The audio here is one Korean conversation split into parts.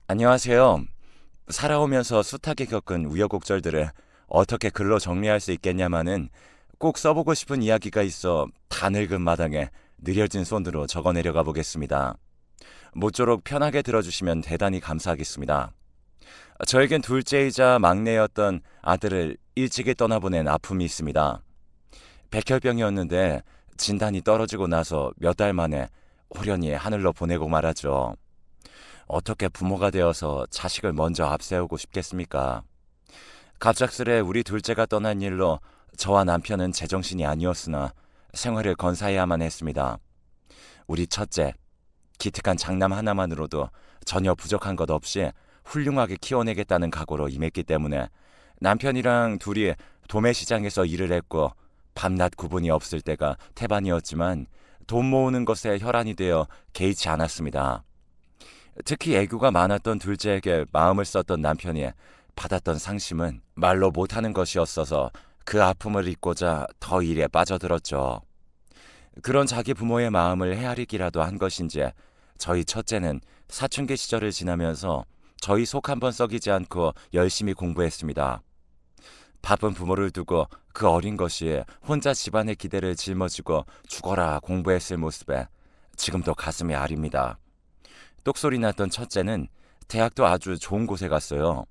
안녕하세요. 살아오면서 숱하게 겪은 우여곡절들을 어떻게 글로 정리할 수 있겠냐마는 꼭 써보고 싶은 이야기가 있어 다 늙은 마당에 느려진 손으로 적어내려가 보겠습니다. 모쪼록 편하게 들어주시면 대단히 감사하겠습니다. 저에겐 둘째이자 막내였던 아들을 일찍이 떠나보낸 아픔이 있습니다. 백혈병이었는데 진단이 떨어지고 나서 몇 달 만에 호련히 하늘로 보내고 말았죠. 어떻게 부모가 되어서 자식을 먼저 앞세우고 싶겠습니까? 갑작스레 우리 둘째가 떠난 일로 저와 남편은 제정신이 아니었으나 생활을 건사해야만 했습니다. 우리 첫째, 기특한 장남 하나만으로도 전혀 부족한 것 없이 훌륭하게 키워내겠다는 각오로 임했기 때문에 남편이랑 둘이 도매시장에서 일을 했고 밤낮 구분이 없을 때가 태반이었지만 돈 모으는 것에 혈안이 되어 개의치 않았습니다. 특히 애교가 많았던 둘째에게 마음을 썼던 남편이 받았던 상심은 말로 못하는 것이었어서 그 아픔을 잊고자 더 일에 빠져들었죠. 그런 자기 부모의 마음을 헤아리기라도 한 것인지 저희 첫째는 사춘기 시절을 지나면서 저희 속 한번 썩이지 않고 열심히 공부했습니다. 바쁜 부모를 두고 그 어린 것이 혼자 집안의 기대를 짊어지고 죽어라 공부했을 모습에 지금도 가슴이 아립니다. 똑소리 났던 첫째는 대학도 아주 좋은 곳에 갔어요.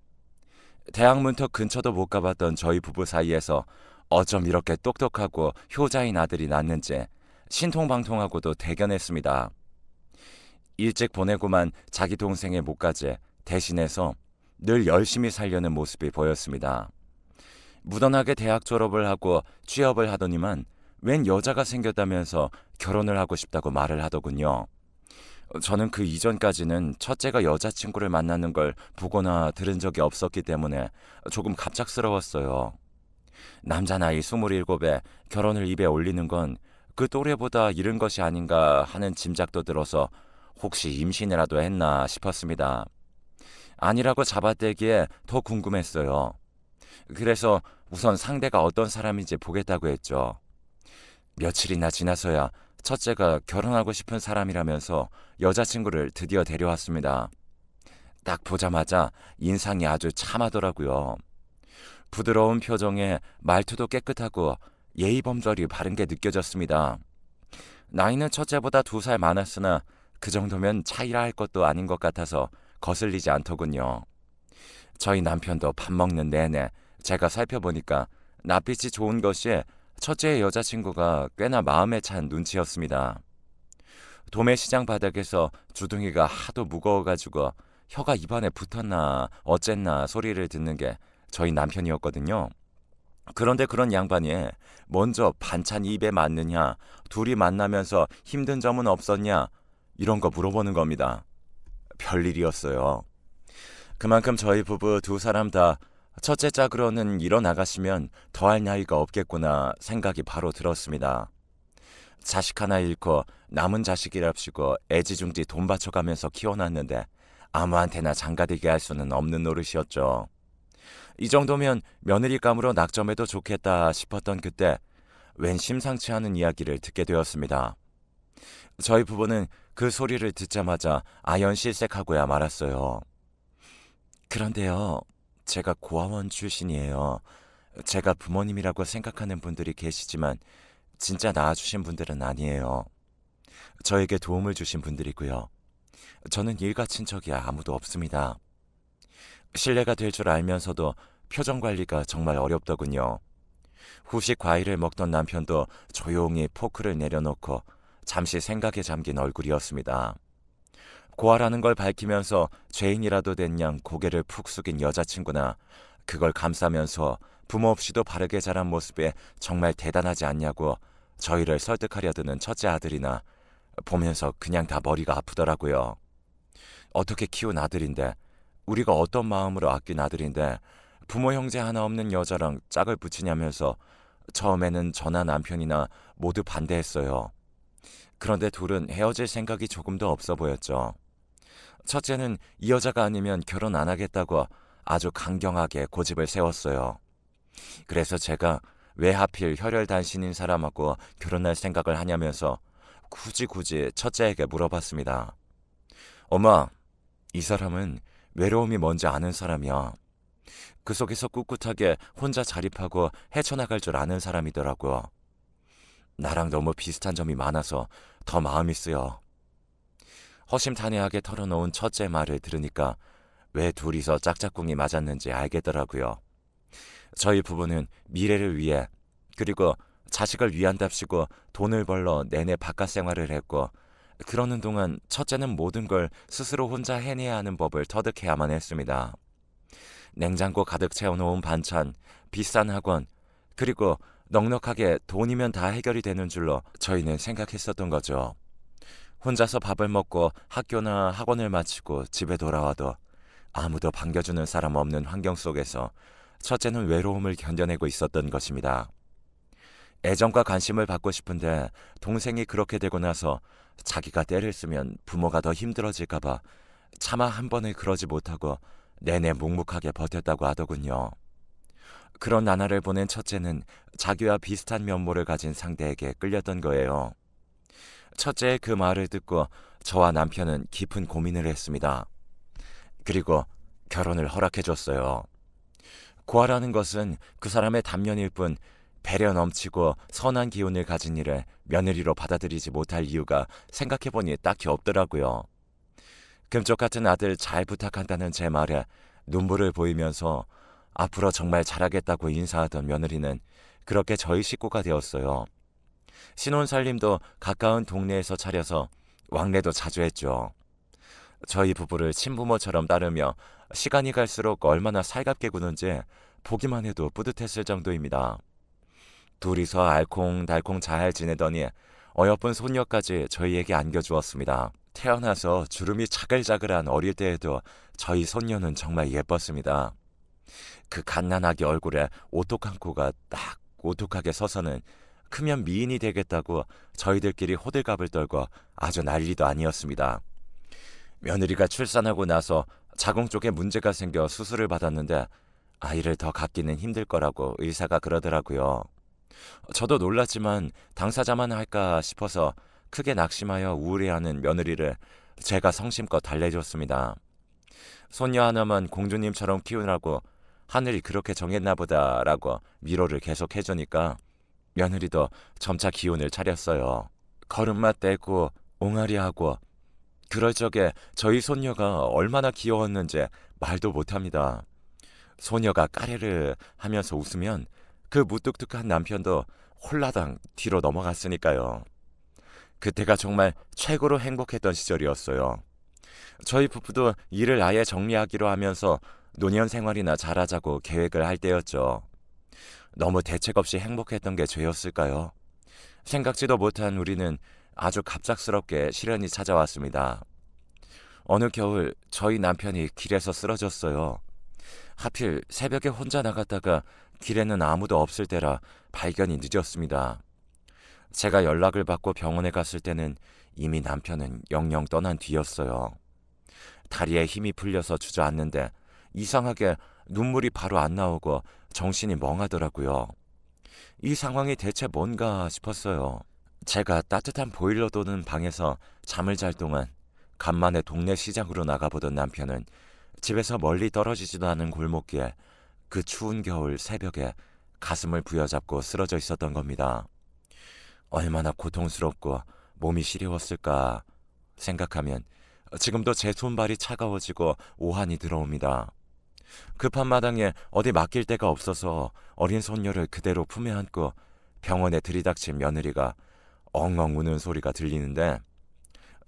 대학 문턱 근처도 못 가봤던 저희 부부 사이에서 어쩜 이렇게 똑똑하고 효자인 아들이 낳는지 신통방통하고도 대견했습니다. 일찍 보내고만 자기 동생의 몫까지 대신해서 늘 열심히 살려는 모습이 보였습니다. 무던하게 대학 졸업을 하고 취업을 하더니만 웬 여자가 생겼다면서 결혼을 하고 싶다고 말을 하더군요. 저는 그 이전까지는 첫째가 여자친구를 만나는 걸 보거나 들은 적이 없었기 때문에 조금 갑작스러웠어요. 남자 나이 27에 결혼을 입에 올리는 건 그 또래보다 이른 것이 아닌가 하는 짐작도 들어서 혹시 임신이라도 했나 싶었습니다. 아니라고 잡아떼기에 더 궁금했어요. 그래서 우선 상대가 어떤 사람인지 보겠다고 했죠. 며칠이나 지나서야 첫째가 결혼하고 싶은 사람이라면서 여자친구를 드디어 데려왔습니다. 딱 보자마자 인상이 아주 참하더라고요. 부드러운 표정에 말투도 깨끗하고 예의범절이 바른 게 느껴졌습니다. 나이는 첫째보다 2살 많았으나 그 정도면 차이라 할 것도 아닌 것 같아서 거슬리지 않더군요. 저희 남편도 밥 먹는 내내 제가 살펴보니까 낯빛이 좋은 것이 첫째의 여자친구가 꽤나 마음에 찬 눈치였습니다. 도매시장 바닥에서 주둥이가 하도 무거워가지고 혀가 입안에 붙었나 어쨌나 소리를 듣는 게 저희 남편이었거든요. 그런데 그런 양반이 먼저 반찬 입에 맞느냐, 둘이 만나면서 힘든 점은 없었냐, 이런 거 물어보는 겁니다. 별일이었어요. 그만큼 저희 부부 2사람 다 첫째 짝으로는 일어나가시면 더할 나이가 없겠구나 생각이 바로 들었습니다. 자식 하나 잃고 남은 자식이랍시고 애지중지 돈 바쳐가면서 키워놨는데 아무한테나 장가들게 할 수는 없는 노릇이었죠. 이 정도면 며느리감으로 낙점해도 좋겠다 싶었던 그때 웬 심상치 않은 이야기를 듣게 되었습니다. 저희 부부는 그 소리를 듣자마자 아연실색하고야 말았어요. 그런데요, 제가 고아원 출신이에요. 제가 부모님이라고 생각하는 분들이 계시지만 진짜 낳아주신 분들은 아니에요. 저에게 도움을 주신 분들이고요. 저는 일가 친척이 아무도 없습니다. 신뢰가 될 줄 알면서도 표정 관리가 정말 어렵더군요. 후식 과일을 먹던 남편도 조용히 포크를 내려놓고 잠시 생각에 잠긴 얼굴이었습니다. 고아라는 걸 밝히면서 죄인이라도 된 양 고개를 푹 숙인 여자친구나 그걸 감싸면서 부모 없이도 바르게 자란 모습에 정말 대단하지 않냐고 저희를 설득하려 드는 첫째 아들이나 보면서 그냥 다 머리가 아프더라고요. 어떻게 키운 아들인데, 우리가 어떤 마음으로 아낀 아들인데 부모 형제 하나 없는 여자랑 짝을 붙이냐면서 처음에는 저나 남편이나 모두 반대했어요. 그런데 둘은 헤어질 생각이 조금도 없어 보였죠. 첫째는 이 여자가 아니면 결혼 안 하겠다고 아주 강경하게 고집을 세웠어요. 그래서 제가 왜 하필 혈혈단신인 사람하고 결혼할 생각을 하냐면서 굳이 첫째에게 물어봤습니다. 엄마, 이 사람은 외로움이 뭔지 아는 사람이야. 그 속에서 꿋꿋하게 혼자 자립하고 헤쳐나갈 줄 아는 사람이더라고. 나랑 너무 비슷한 점이 많아서 더 마음이 쓰여. 허심탄회하게 털어놓은 첫째 말을 들으니까 왜 둘이서 짝짝꿍이 맞았는지 알겠더라고요. 저희 부부는 미래를 위해 그리고 자식을 위한답시고 돈을 벌러 내내 바깥 생활을 했고 그러는 동안 첫째는 모든 걸 스스로 혼자 해내야 하는 법을 터득해야만 했습니다. 냉장고 가득 채워놓은 반찬, 비싼 학원, 그리고 넉넉하게 돈이면 다 해결이 되는 줄로 저희는 생각했었던 거죠. 혼자서 밥을 먹고 학교나 학원을 마치고 집에 돌아와도 아무도 반겨주는 사람 없는 환경 속에서 첫째는 외로움을 견뎌내고 있었던 것입니다. 애정과 관심을 받고 싶은데 동생이 그렇게 되고 나서 자기가 때를 쓰면 부모가 더 힘들어질까봐 차마 한 번을 그러지 못하고 내내 묵묵하게 버텼다고 하더군요. 그런 나날을 보낸 첫째는 자기와 비슷한 면모를 가진 상대에게 끌렸던 거예요. 첫째의 그 말을 듣고 저와 남편은 깊은 고민을 했습니다. 그리고 결혼을 허락해줬어요. 고아라는 것은 그 사람의 단면일 뿐 배려 넘치고 선한 기운을 가진 일을 며느리로 받아들이지 못할 이유가 생각해보니 딱히 없더라고요. 금쪽 같은 아들 잘 부탁한다는 제 말에 눈물을 보이면서 앞으로 정말 잘하겠다고 인사하던 며느리는 그렇게 저희 식구가 되었어요. 신혼살림도 가까운 동네에서 차려서 왕래도 자주 했죠. 저희 부부를 친부모처럼 따르며 시간이 갈수록 얼마나 살갑게 구는지 보기만 해도 뿌듯했을 정도입니다. 둘이서 알콩달콩 잘 지내더니 어여쁜 손녀까지 저희에게 안겨주었습니다. 태어나서 주름이 차글자글한 어릴 때에도 저희 손녀는 정말 예뻤습니다. 그 갓난아기 얼굴에 오똑한 코가 딱 오똑하게 서서는 크면 미인이 되겠다고 저희들끼리 호들갑을 떨고 아주 난리도 아니었습니다. 며느리가 출산하고 나서 자궁 쪽에 문제가 생겨 수술을 받았는데 아이를 더 갖기는 힘들 거라고 의사가 그러더라고요. 저도 놀랐지만 당사자만 할까 싶어서 크게 낙심하여 우울해하는 며느리를 제가 성심껏 달래줬습니다. 손녀 하나만 공주님처럼 키우라고 하늘이 그렇게 정했나 보다라고 위로를 계속 해주니까 며느리도 점차 기운을 차렸어요. 걸음마 떼고 옹알이하고 그럴 적에 저희 손녀가 얼마나 귀여웠는지 말도 못합니다. 소녀가 까르르 하면서 웃으면 그 무뚝뚝한 남편도 홀라당 뒤로 넘어갔으니까요. 그때가 정말 최고로 행복했던 시절이었어요. 저희 부부도 일을 아예 정리하기로 하면서 노년 생활이나 잘하자고 계획을 할 때였죠. 너무 대책 없이 행복했던 게 죄였을까요? 생각지도 못한 우리는 아주 갑작스럽게 시련이 찾아왔습니다. 어느 겨울 저희 남편이 길에서 쓰러졌어요. 하필 새벽에 혼자 나갔다가 길에는 아무도 없을 때라 발견이 늦었습니다. 제가 연락을 받고 병원에 갔을 때는 이미 남편은 영영 떠난 뒤였어요. 다리에 힘이 풀려서 주저앉는데 이상하게 눈물이 바로 안 나오고 정신이 멍하더라고요. 이 상황이 대체 뭔가 싶었어요. 제가 따뜻한 보일러 도는 방에서 잠을 잘 동안 간만에 동네 시장으로 나가보던 남편은 집에서 멀리 떨어지지도 않은 골목길에 그 추운 겨울 새벽에 가슴을 부여잡고 쓰러져 있었던 겁니다. 얼마나 고통스럽고 몸이 시려웠을까 생각하면 지금도 제 손발이 차가워지고 오한이 들어옵니다. 급한 마당에 어디 맡길 데가 없어서 어린 손녀를 그대로 품에 안고 병원에 들이닥친 며느리가 엉엉 우는 소리가 들리는데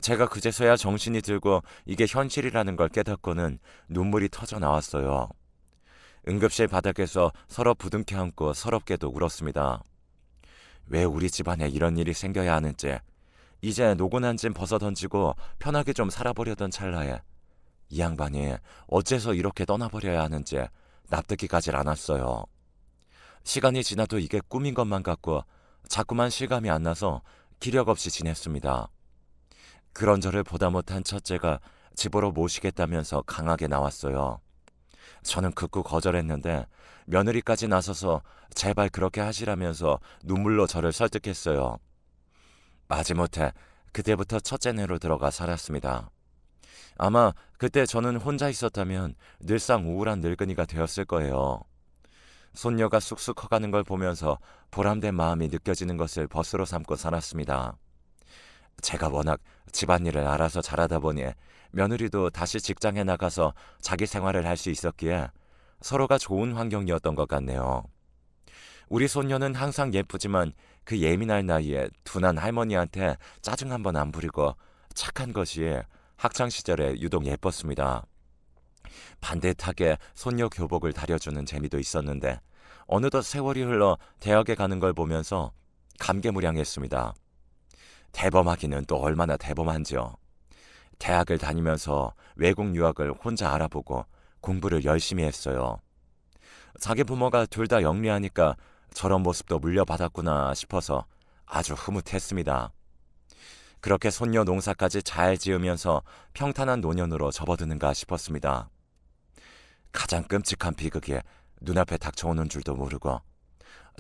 제가 그제서야 정신이 들고 이게 현실이라는 걸 깨닫고는 눈물이 터져 나왔어요. 응급실 바닥에서 서로 부둥켜 안고 서럽게도 울었습니다. 왜 우리 집안에 이런 일이 생겨야 하는지, 이제 노곤한 짐 벗어 던지고 편하게 좀 살아보려던 찰나에 이 양반이 어째서 이렇게 떠나버려야 하는지 납득이 가질 않았어요. 시간이 지나도 이게 꿈인 것만 같고 자꾸만 실감이 안 나서 기력 없이 지냈습니다. 그런 저를 보다 못한 첫째가 집으로 모시겠다면서 강하게 나왔어요. 저는 극구 거절했는데 며느리까지 나서서 제발 그렇게 하시라면서 눈물로 저를 설득했어요. 마지못해 그때부터 첫째네로 들어가 살았습니다. 아마 그때 저는 혼자 있었다면 늘상 우울한 늙은이가 되었을 거예요. 손녀가 쑥쑥 커가는 걸 보면서 보람된 마음이 느껴지는 것을 벗으로 삼고 살았습니다. 제가 워낙 집안일을 알아서 잘하다 보니 며느리도 다시 직장에 나가서 자기 생활을 할 수 있었기에 서로가 좋은 환경이었던 것 같네요. 우리 손녀는 항상 예쁘지만 그 예민할 나이에 둔한 할머니한테 짜증 한번 안 부리고 착한 것이 학창 시절에 유독 예뻤습니다. 반듯하게 손녀 교복을 다려주는 재미도 있었는데 어느덧 세월이 흘러 대학에 가는 걸 보면서 감개무량했습니다. 대범하기는 또 얼마나 대범한지요. 대학을 다니면서 외국 유학을 혼자 알아보고 공부를 열심히 했어요. 자기 부모가 둘 다 영리하니까 저런 모습도 물려받았구나 싶어서 아주 흐뭇했습니다. 그렇게 손녀 농사까지 잘 지으면서 평탄한 노년으로 접어드는가 싶었습니다. 가장 끔찍한 비극이 눈앞에 닥쳐오는 줄도 모르고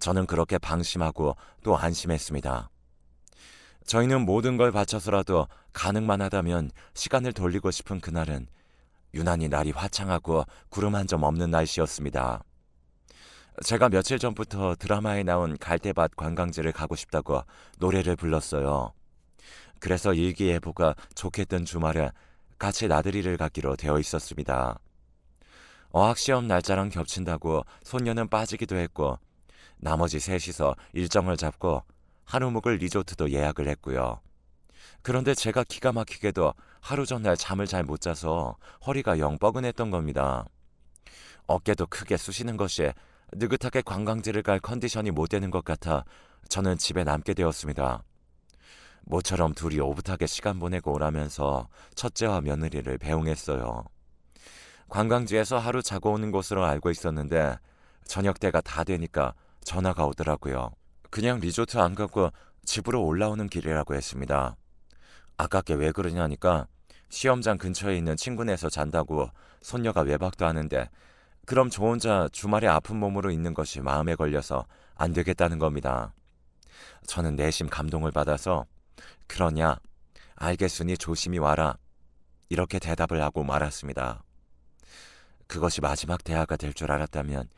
저는 그렇게 방심하고 또 안심했습니다. 저희는 모든 걸 바쳐서라도 가능만 하다면 시간을 돌리고 싶은 그날은 유난히 날이 화창하고 구름 한 점 없는 날씨였습니다. 제가 며칠 전부터 드라마에 나온 갈대밭 관광지를 가고 싶다고 노래를 불렀어요. 그래서 일기예보가 좋겠던 주말에 같이 나들이를 가기로 되어 있었습니다. 어학시험 날짜랑 겹친다고 손녀는 빠지기도 했고 나머지 셋이서 일정을 잡고 하루 묵을 리조트도 예약을 했고요. 그런데 제가 기가 막히게도 하루 전날 잠을 잘 못 자서 허리가 영 뻐근했던 겁니다. 어깨도 크게 쑤시는 것이 느긋하게 관광지를 갈 컨디션이 못 되는 것 같아 저는 집에 남게 되었습니다. 모처럼 둘이 오붓하게 시간 보내고 오라면서 첫째와 며느리를 배웅했어요. 관광지에서 하루 자고 오는 곳으로 알고 있었는데 저녁 때가 다 되니까 전화가 오더라고요. 그냥 리조트 안 가고 집으로 올라오는 길이라고 했습니다. 아깝게 왜 그러냐니까 시험장 근처에 있는 친구네에서 잔다고 손녀가 외박도 하는데 그럼 저 혼자 주말에 아픈 몸으로 있는 것이 마음에 걸려서 안 되겠다는 겁니다. 저는 내심 감동을 받아서 그러냐 알겠으니 조심히 와라 이렇게 대답을 하고 말았습니다. 그것이 마지막 대화가 될 줄 알았다면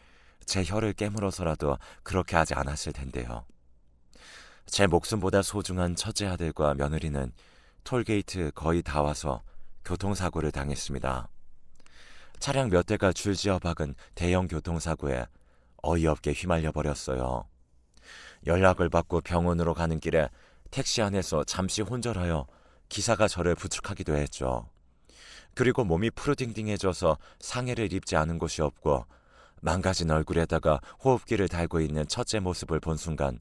제 혀를 깨물어서라도 그렇게 하지 않았을 텐데요. 제 목숨보다 소중한 첫째 아들과 며느리는 톨게이트 거의 다 와서 교통사고를 당했습니다. 차량 몇 대가 줄지어 박은 대형 교통사고에 어이없게 휘말려 버렸어요. 연락을 받고 병원으로 가는 길에 택시 안에서 잠시 혼절하여 기사가 저를 부축하기도 했죠. 그리고 몸이 푸르딩딩해져서 상해를 입지 않은 곳이 없고 망가진 얼굴에다가 호흡기를 달고 있는 첫째 모습을 본 순간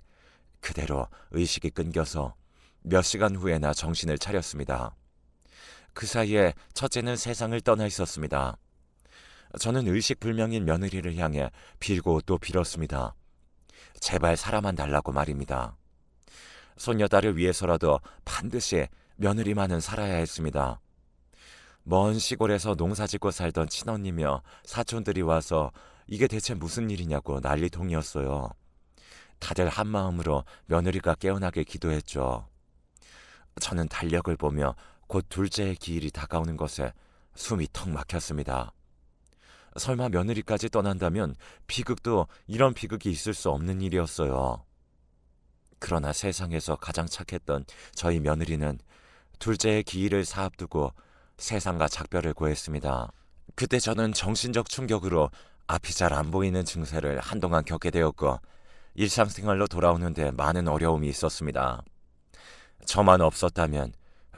그대로 의식이 끊겨서 몇 시간 후에나 정신을 차렸습니다. 그 사이에 첫째는 세상을 떠나 있었습니다. 저는 의식불명인 며느리를 향해 빌고 또 빌었습니다. 제발 살아만 달라고 말입니다. 손녀딸을 위해서라도 반드시 며느리만은 살아야 했습니다. 먼 시골에서 농사짓고 살던 친언니며 사촌들이 와서 이게 대체 무슨 일이냐고 난리통이었어요. 다들 한마음으로 며느리가 깨어나길 기도했죠. 저는 달력을 보며 곧 둘째의 기일이 다가오는 것에 숨이 턱 막혔습니다. 설마 며느리까지 떠난다면 비극도 이런 비극이 있을 수 없는 일이었어요. 그러나 세상에서 가장 착했던 저희 며느리는 둘째의 기일을 사앞두고 세상과 작별을 고했습니다. 그때 저는 정신적 충격으로 앞이 잘 안 보이는 증세를 한동안 겪게 되었고 일상생활로 돌아오는데 많은 어려움이 있었습니다. 저만 없었다면,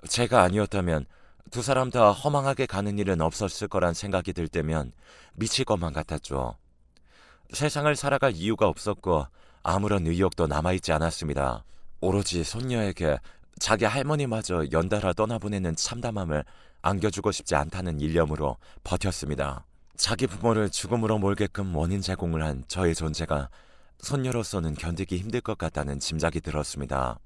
제가 아니었다면 두 사람 다 허망하게 가는 일은 없었을 거란 생각이 들 때면 미칠 것만 같았죠. 세상을 살아갈 이유가 없었고 아무런 의욕도 남아있지 않았습니다. 오로지 손녀에게 자기 할머니마저 연달아 떠나보내는 참담함을 안겨주고 싶지 않다는 일념으로 버텼습니다. 자기 부모를 죽음으로 몰게끔 원인 제공을 한 저의 존재가 손녀로서는 견디기 힘들 것 같다는 짐작이 들었습니다.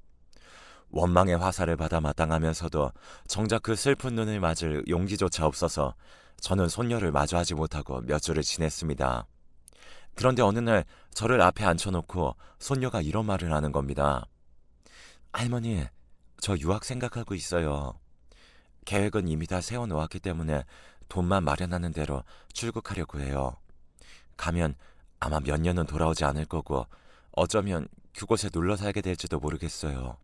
원망의 화살을 받아 마땅하면서도 정작 그 슬픈 눈을 맞을 용기조차 없어서 저는 손녀를 마주하지 못하고 몇 주를 지냈습니다. 그런데 어느 날 저를 앞에 앉혀놓고 손녀가 이런 말을 하는 겁니다. 할머니, 저 유학 생각하고 있어요. 계획은 이미 다 세워놓았기 때문에 돈만 마련하는 대로 출국하려고 해요. 가면 아마 몇 년은 돌아오지 않을 거고 어쩌면 그곳에 눌러 살게 될지도 모르겠어요.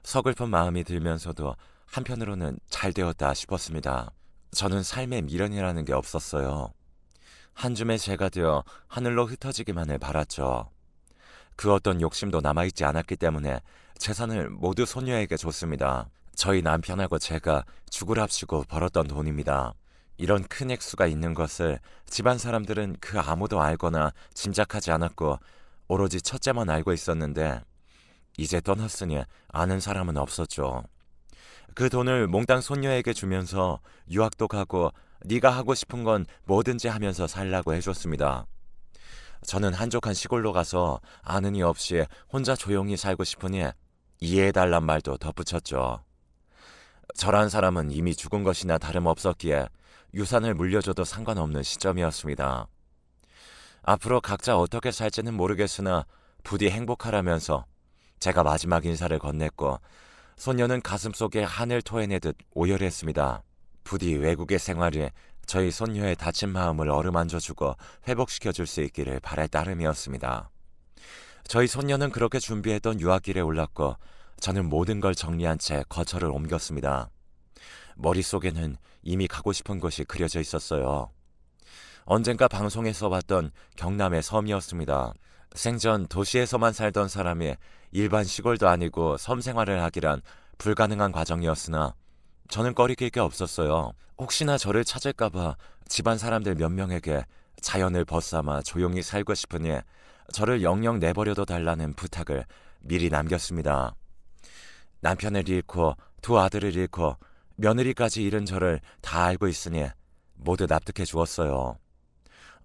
서글픈 마음이 들면서도 한편으로는 잘 되었다 싶었습니다. 저는 삶에 미련이라는 게 없었어요. 한 줌의 재가 되어 하늘로 흩어지기만을 바랐죠. 그 어떤 욕심도 남아있지 않았기 때문에 재산을 모두 손녀에게 줬습니다. 저희 남편하고 제가 죽을합시고 벌었던 돈입니다. 이런 큰 액수가 있는 것을 집안 사람들은 그 아무도 알거나 짐작하지 않았고 오로지 첫째만 알고 있었는데 이제 떠났으니 아는 사람은 없었죠. 그 돈을 몽땅 손녀에게 주면서 유학도 가고 네가 하고 싶은 건 뭐든지 하면서 살라고 해줬습니다. 저는 한적한 시골로 가서 아는 이 없이 혼자 조용히 살고 싶으니 이해해달란 말도 덧붙였죠. 저란 사람은 이미 죽은 것이나 다름없었기에 유산을 물려줘도 상관없는 시점이었습니다. 앞으로 각자 어떻게 살지는 모르겠으나 부디 행복하라면서 제가 마지막 인사를 건넸고 소녀는 가슴속에 하늘 토해내듯 오열했습니다. 부디 외국의 생활이 저희 손녀의 다친 마음을 어루만져주고 회복시켜줄 수 있기를 바랄 따름이었습니다. 저희 손녀는 그렇게 준비했던 유학길에 올랐고 저는 모든 걸 정리한 채 거처를 옮겼습니다. 머릿속에는 이미 가고 싶은 곳이 그려져 있었어요. 언젠가 방송에서 봤던 경남의 섬이었습니다. 생전 도시에서만 살던 사람이 일반 시골도 아니고 섬 생활을 하기란 불가능한 과정이었으나 저는 꺼리낄 게 없었어요. 혹시나 저를 찾을까봐 집안 사람들 몇 명에게 자연을 벗삼아 조용히 살고 싶으니 저를 영영 내버려둬 달라는 부탁을 미리 남겼습니다. 남편을 잃고 두 아들을 잃고 며느리까지 잃은 저를 다 알고 있으니 모두 납득해 주었어요.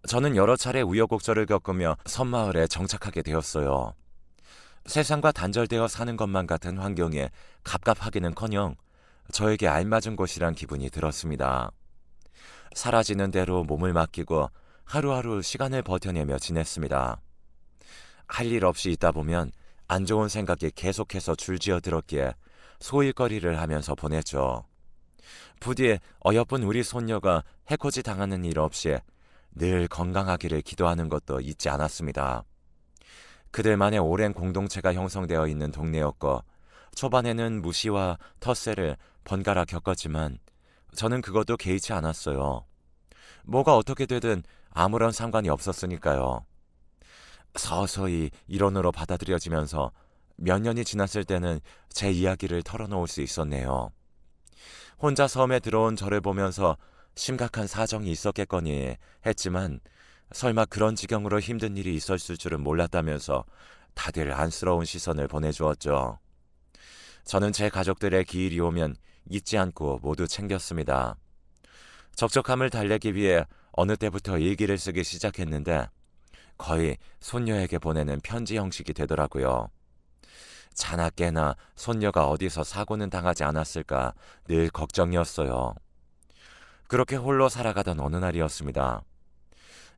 저는 여러 차례 우여곡절을 겪으며 섬마을에 정착하게 되었어요. 세상과 단절되어 사는 것만 같은 환경에 갑갑하기는커녕 저에게 알맞은 곳이란 기분이 들었습니다. 사라지는 대로 몸을 맡기고 하루하루 시간을 버텨내며 지냈습니다. 할 일 없이 있다 보면 안 좋은 생각이 계속해서 줄지어 들었기에 소일거리를 하면서 보냈죠. 부디 어여쁜 우리 손녀가 해코지 당하는 일 없이 늘 건강하기를 기도하는 것도 잊지 않았습니다. 그들만의 오랜 공동체가 형성되어 있는 동네였고 초반에는 무시와 텃세를 번갈아 겪었지만 저는 그것도 개의치 않았어요. 뭐가 어떻게 되든 아무런 상관이 없었으니까요. 서서히 일원으로 받아들여지면서 몇 년이 지났을 때는 제 이야기를 털어놓을 수 있었네요. 혼자 섬에 들어온 저를 보면서 심각한 사정이 있었겠거니 했지만 설마 그런 지경으로 힘든 일이 있었을 줄은 몰랐다면서 다들 안쓰러운 시선을 보내주었죠. 저는 제 가족들의 기일이 오면 잊지 않고 모두 챙겼습니다. 적적함을 달래기 위해 어느 때부터 일기를 쓰기 시작했는데 거의 손녀에게 보내는 편지 형식이 되더라고요. 자나 깨나 손녀가 어디서 사고는 당하지 않았을까 늘 걱정이었어요. 그렇게 홀로 살아가던 어느 날이었습니다.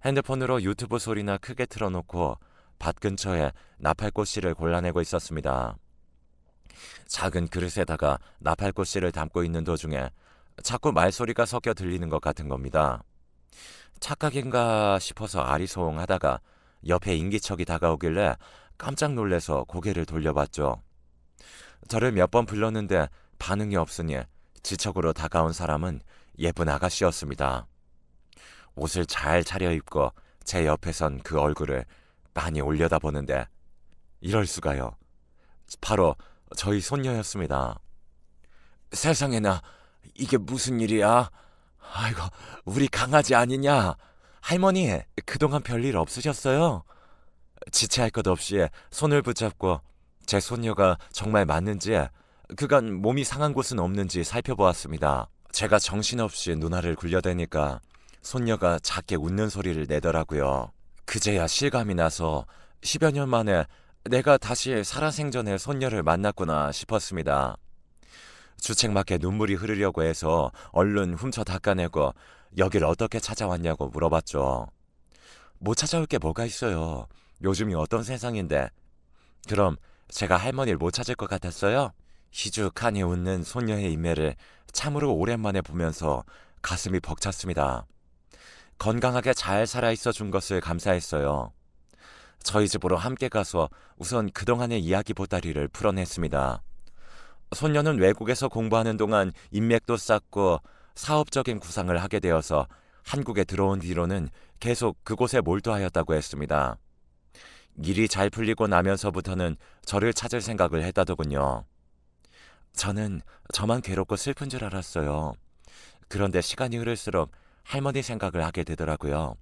핸드폰으로 유튜브 소리나 크게 틀어놓고 밭 근처에 나팔꽃씨를 골라내고 있었습니다. 작은 그릇에다가 나팔꽃씨를 담고 있는 도중에 자꾸 말소리가 섞여 들리는 것 같은 겁니다. 착각인가 싶어서 아리송하다가 옆에 인기척이 다가오길래 깜짝 놀래서 고개를 돌려봤죠. 저를 몇 번 불렀는데 반응이 없으니 지척으로 다가온 사람은 예쁜 아가씨였습니다. 옷을 잘 차려입고 제 옆에 선 그 얼굴을 많이 올려다보는데 이럴 수가요. 바로 저희 손녀였습니다. 세상에나 이게 무슨 일이야? 아이고 우리 강아지 아니냐? 할머니 그동안 별일 없으셨어요? 지체할 것 없이 손을 붙잡고 제 손녀가 정말 맞는지 그간 몸이 상한 곳은 없는지 살펴보았습니다. 제가 정신없이 누나를 굴려대니까 손녀가 작게 웃는 소리를 내더라고요. 그제야 실감이 나서 10여 년 만에 내가 다시 살아생전에 손녀를 만났구나 싶었습니다. 주책맞게 눈물이 흐르려고 해서 얼른 훔쳐 닦아내고 여길 어떻게 찾아왔냐고 물어봤죠. 못 찾아올 게 뭐가 있어요. 요즘이 어떤 세상인데. 그럼 제가 할머니를 못 찾을 것 같았어요? 희죽하니 웃는 손녀의 인매를 참으로 오랜만에 보면서 가슴이 벅찼습니다. 건강하게 잘 살아있어 준 것을 감사했어요. 저희 집으로 함께 가서 우선 그동안의 이야기 보따리를 풀어냈습니다. 손녀는 외국에서 공부하는 동안 인맥도 쌓고 사업적인 구상을 하게 되어서 한국에 들어온 뒤로는 계속 그곳에 몰두하였다고 했습니다. 일이 잘 풀리고 나면서부터는 저를 찾을 생각을 했다더군요. 저는 저만 괴롭고 슬픈 줄 알았어요. 그런데 시간이 흐를수록 할머니 생각을 하게 되더라고요.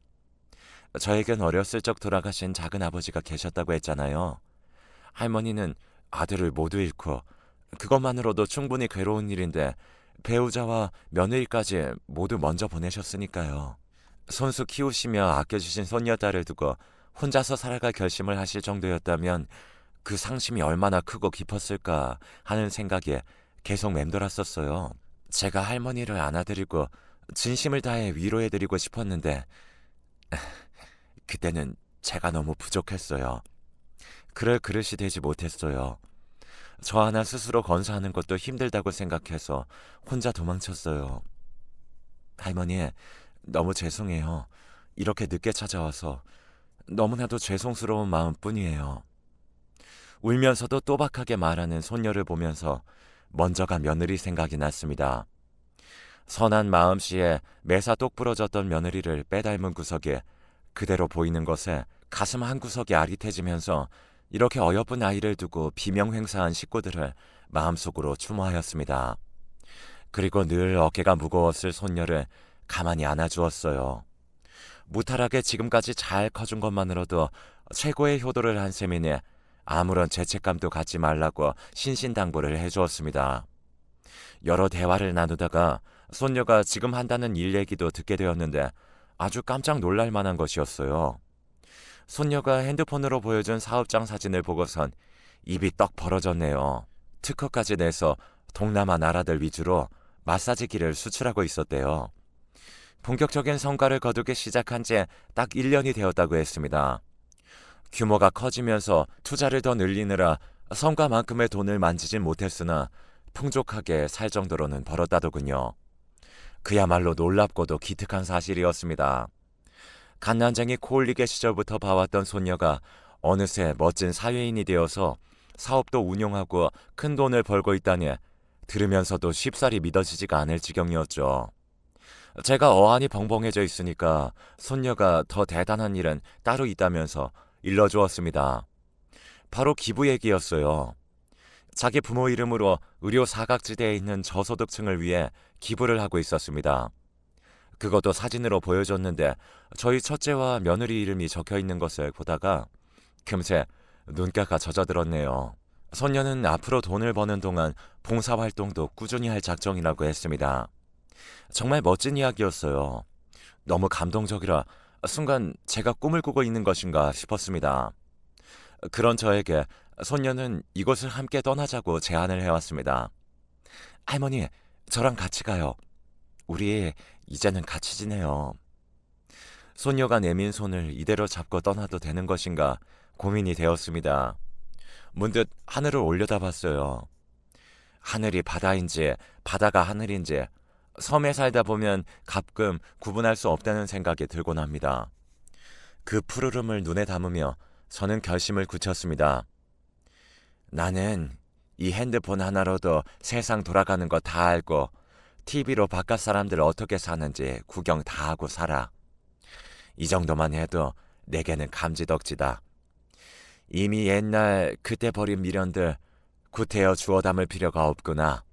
저에겐 어렸을 적 돌아가신 작은 아버지가 계셨다고 했잖아요. 할머니는 아들을 모두 잃고 그것만으로도 충분히 괴로운 일인데 배우자와 며느리까지 모두 먼저 보내셨으니까요. 손수 키우시며 아껴주신 손녀딸을 두고 혼자서 살아갈 결심을 하실 정도였다면 그 상심이 얼마나 크고 깊었을까 하는 생각에 계속 맴돌았었어요. 제가 할머니를 안아드리고 진심을 다해 위로해드리고 싶었는데 그때는 제가 너무 부족했어요. 그럴 그릇이 되지 못했어요. 저 하나 스스로 건사하는 것도 힘들다고 생각해서 혼자 도망쳤어요. 할머니, 너무 죄송해요. 이렇게 늦게 찾아와서 너무나도 죄송스러운 마음뿐이에요. 울면서도 또박하게 말하는 손녀를 보면서 먼저 간 며느리 생각이 났습니다. 선한 마음씨에 매사 똑 부러졌던 며느리를 빼닮은 구석에 그대로 보이는 것에 가슴 한 구석이 아릿해지면서 이렇게 어여쁜 아이를 두고 비명횡사한 식구들을 마음속으로 추모하였습니다. 그리고 늘 어깨가 무거웠을 손녀를 가만히 안아주었어요. 무탈하게 지금까지 잘 커준 것만으로도 최고의 효도를 한 셈이니 아무런 죄책감도 갖지 말라고 신신당부를 해주었습니다. 여러 대화를 나누다가 손녀가 지금 한다는 일 얘기도 듣게 되었는데 아주 깜짝 놀랄 만한 것이었어요. 손녀가 핸드폰으로 보여준 사업장 사진을 보고선 입이 떡 벌어졌네요. 특허까지 내서 동남아 나라들 위주로 마사지기를 수출하고 있었대요. 본격적인 성과를 거두기 시작한 지 딱 1년이 되었다고 했습니다. 규모가 커지면서 투자를 더 늘리느라 성과만큼의 돈을 만지진 못했으나 풍족하게 살 정도로는 벌었다더군요. 그야말로 놀랍고도 기특한 사실이었습니다. 갓난쟁이 코올리게 시절부터 봐왔던 손녀가 어느새 멋진 사회인이 되어서 사업도 운영하고 큰 돈을 벌고 있다니 들으면서도 쉽사리 믿어지지가 않을 지경이었죠. 제가 어안이 벙벙해져 있으니까 손녀가 더 대단한 일은 따로 있다면서 일러주었습니다. 바로 기부 얘기였어요. 자기 부모 이름으로 의료 사각지대에 있는 저소득층을 위해 기부를 하고 있었습니다. 그것도 사진으로 보여줬는데 저희 첫째와 며느리 이름이 적혀 있는 것을 보다가 금세 눈가가 젖어들었네요. 손녀는 앞으로 돈을 버는 동안 봉사활동도 꾸준히 할 작정이라고 했습니다. 정말 멋진 이야기였어요. 너무 감동적이라 순간 제가 꿈을 꾸고 있는 것인가 싶었습니다. 그런 저에게 손녀는 이곳을 함께 떠나자고 제안을 해왔습니다. 할머니, 저랑 같이 가요. 우리 이제는 같이 지내요. 손녀가 내민 손을 이대로 잡고 떠나도 되는 것인가 고민이 되었습니다. 문득 하늘을 올려다봤어요. 하늘이 바다인지 바다가 하늘인지 섬에 살다 보면 가끔 구분할 수 없다는 생각이 들곤 합니다. 그 푸르름을 눈에 담으며 저는 결심을 굳혔습니다. 나는 이 핸드폰 하나로도 세상 돌아가는 거 다 알고 TV로 바깥 사람들 어떻게 사는지 구경 다 하고 살아. 이 정도만 해도 내게는 감지덕지다. 이미 옛날 그때 버린 미련들 구태여 주워 담을 필요가 없구나.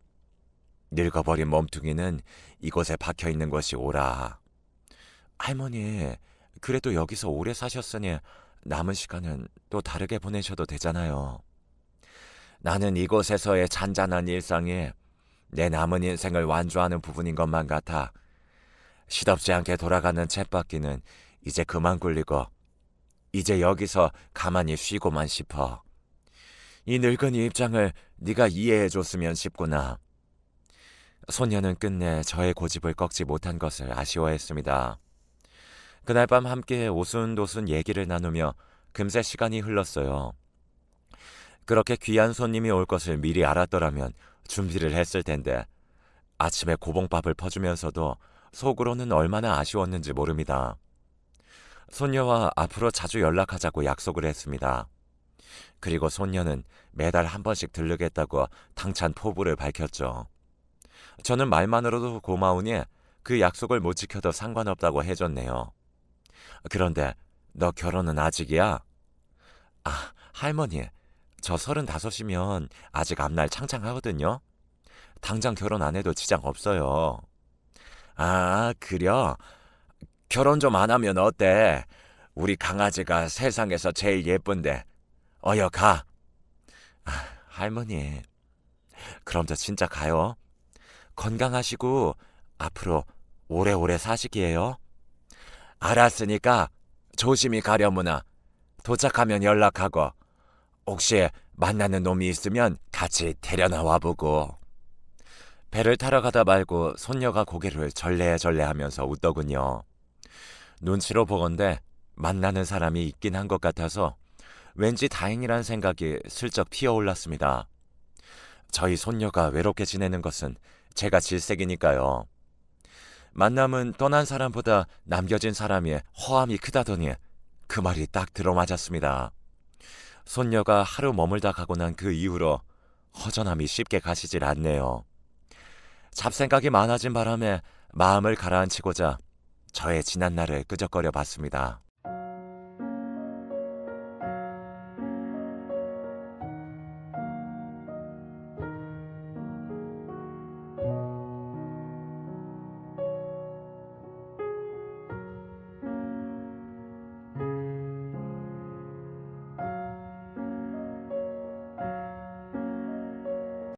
늙어버린 몸뚱이는 이곳에 박혀있는 것이 옳아. 할머니, 그래도 여기서 오래 사셨으니 남은 시간은 또 다르게 보내셔도 되잖아요. 나는 이곳에서의 잔잔한 일상이 내 남은 인생을 완주하는 부분인 것만 같아. 시덥지 않게 돌아가는 쳇바퀴는 이제 그만 굴리고 이제 여기서 가만히 쉬고만 싶어. 이 늙은이 입장을 네가 이해해줬으면 싶구나. 손녀는 끝내 저의 고집을 꺾지 못한 것을 아쉬워했습니다. 그날 밤 함께 오순도순 얘기를 나누며 금세 시간이 흘렀어요. 그렇게 귀한 손님이 올 것을 미리 알았더라면 준비를 했을 텐데 아침에 고봉밥을 퍼주면서도 속으로는 얼마나 아쉬웠는지 모릅니다. 손녀와 앞으로 자주 연락하자고 약속을 했습니다. 그리고 손녀는 매달 한 번씩 들르겠다고 당찬 포부를 밝혔죠. 저는 말만으로도 고마우니 그 약속을 못 지켜도 상관없다고 해줬네요. 그런데 너 결혼은 아직이야? 아, 할머니, 저 35이면 아직 앞날 창창하거든요. 당장 결혼 안 해도 지장 없어요. 아, 그려? 결혼 좀 안 하면 어때? 우리 강아지가 세상에서 제일 예쁜데. 어여 가. 아, 할머니, 그럼 저 진짜 가요. 건강하시고 앞으로 오래오래 사시기에요. 알았으니까 조심히 가려무나. 도착하면 연락하고 혹시 만나는 놈이 있으면 같이 데려나와 보고. 배를 타러 가다 말고 손녀가 고개를 절레절레하면서 웃더군요. 눈치로 보건대 만나는 사람이 있긴 한 것 같아서 왠지 다행이란 생각이 슬쩍 피어올랐습니다. 저희 손녀가 외롭게 지내는 것은 제가 질색이니까요. 만남은 떠난 사람보다 남겨진 사람이 허함이 크다더니 그 말이 딱 들어맞았습니다. 손녀가 하루 머물다 가고 난 그 이후로 허전함이 쉽게 가시질 않네요. 잡생각이 많아진 바람에 마음을 가라앉히고자 저의 지난 날을 끄적거려 봤습니다.